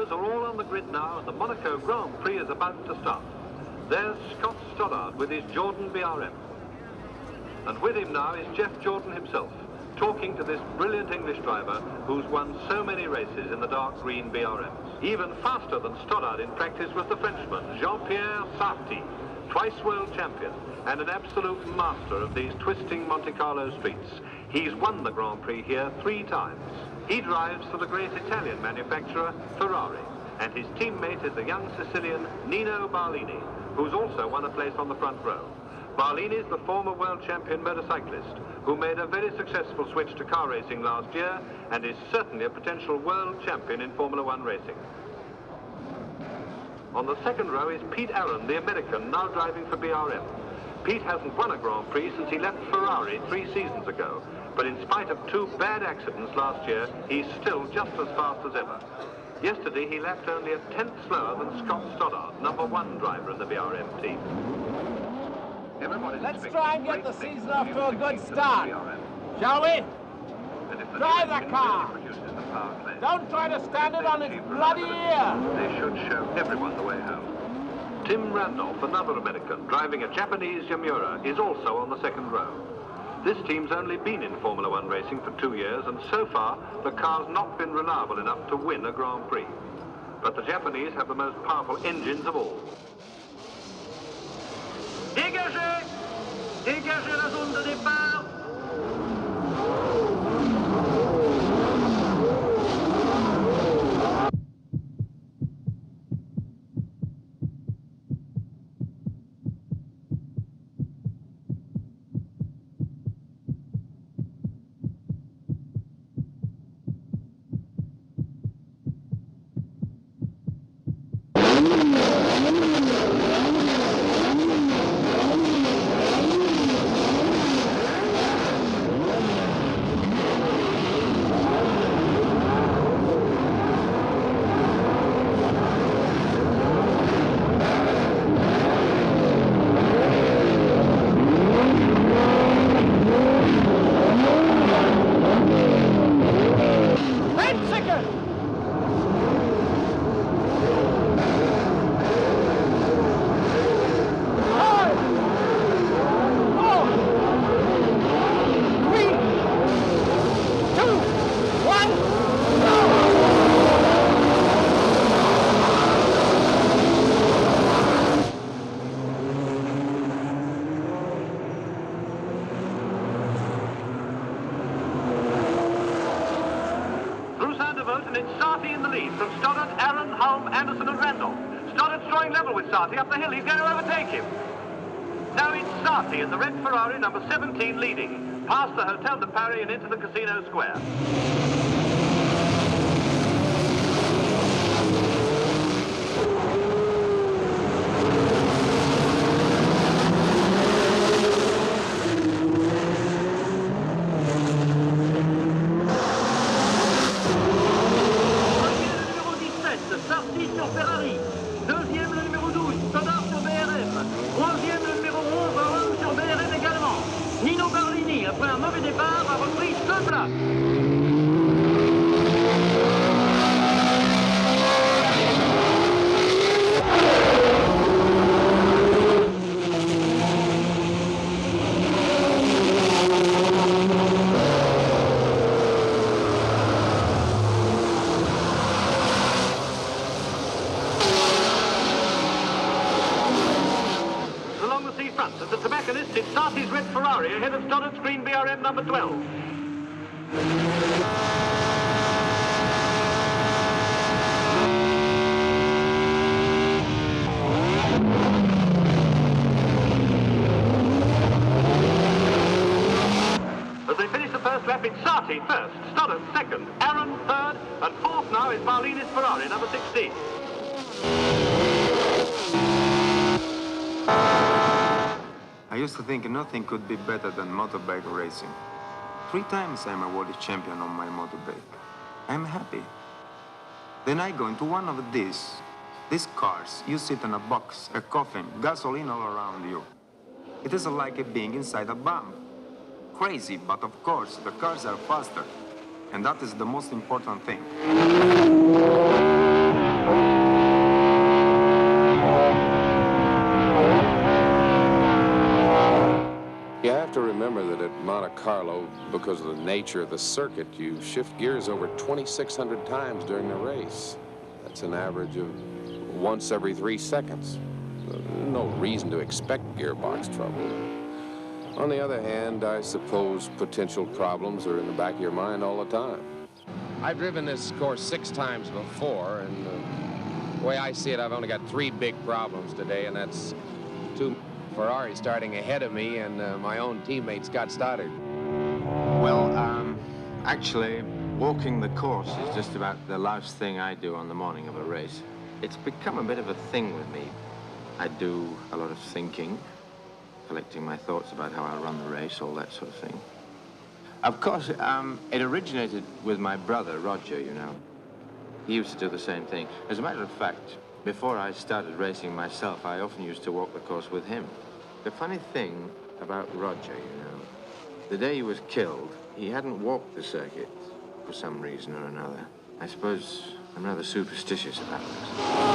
drivers are all on the grid now, and the Monaco Grand Prix is about to start. There's Scott Stoddard with his Jordan BRM. And with him now is Jeff Jordan himself, talking to this brilliant English driver who's won so many races in the dark green BRMs. Even faster than Stoddard in practice was the Frenchman, Jean-Pierre Sarti, twice world champion and an absolute master of these twisting Montecarlo streets. He's won the Grand Prix here 3 times. He drives for the great Italian manufacturer, Ferrari, and his teammate is the young Sicilian Nino Barlini, who's also won a place on the front row. Barlini is the former world champion motorcyclist who made a very successful switch to car racing last year and is certainly a potential world champion in Formula One racing. On the second row is Pete Allen, the American, now driving for BRM. Pete hasn't won a Grand Prix since he left Ferrari 3 seasons ago, but in spite of 2 bad accidents last year, he's still just as fast as ever. Yesterday, he lapped only a 10th slower than Scott Stoddard, #1 driver in the BRM team. Let's try and get the season off to a good start, shall we? Drive the car. Don't try to stand it on its bloody ear. They should show everyone the way home. Tim Randolph, another American, driving a Japanese Yamura, is also on the second row. This team's only been in Formula One racing for 2 years, and so far, the car's not been reliable enough to win a Grand Prix. But the Japanese have the most powerful engines of all. Dégagez! Dégagez la zone de départ! And it's Sarti in the lead from Stoddard, Aaron, Hulme, Anderson and Randolph. Stoddard's drawing level with Sarti up the hill. He's going to overtake him. Now it's Sarti in the red Ferrari, number 17, leading, past the Hotel de Paris and into the Casino Square. Ferrari. Deuxième, le numéro 12, Stoddard sur BRM. Troisième, le numéro 11, Hulme sur BRM également. Nino Barlini, après un mauvais départ, a repris 2 places. At the tobacconist, it's Sarti's red Ferrari ahead of Stoddard's green BRM number 12. As they finish the first lap, it's Sarti first, Stoddard second, Aaron third, and fourth now is Barlini's Ferrari number 16. I used to think nothing could be better than motorbike racing. 3 times I'm a world champion on my motorbike. I'm happy. Then I go into one of these cars. You sit in a box, a coffin, gasoline all around you. It is like being inside a bomb. Crazy, but of course the cars are faster. And that is the most important thing. Montecarlo, because of the nature of the circuit, you shift gears over 2,600 times during the race. That's an average of once every 3 seconds. No reason to expect gearbox trouble. On the other hand, I suppose potential problems are in the back of your mind all the time. I've driven this course 6 times before, and the way I see it, I've only got 3 big problems today, and that's 2 Ferraris starting ahead of me and my own teammate, Scott Stoddard. Well, actually, walking the course is just about the last thing I do on the morning of a race. It's become a bit of a thing with me. I do a lot of thinking, collecting my thoughts about how I'll run the race, all that sort of thing. Of course, it originated with my brother, Roger, you know. He used to do the same thing. As a matter of fact, before I started racing myself, I often used to walk the course with him. The funny thing about Roger, you know, the day he was killed, he hadn't walked the circuit for some reason or another. I suppose I'm rather superstitious about this.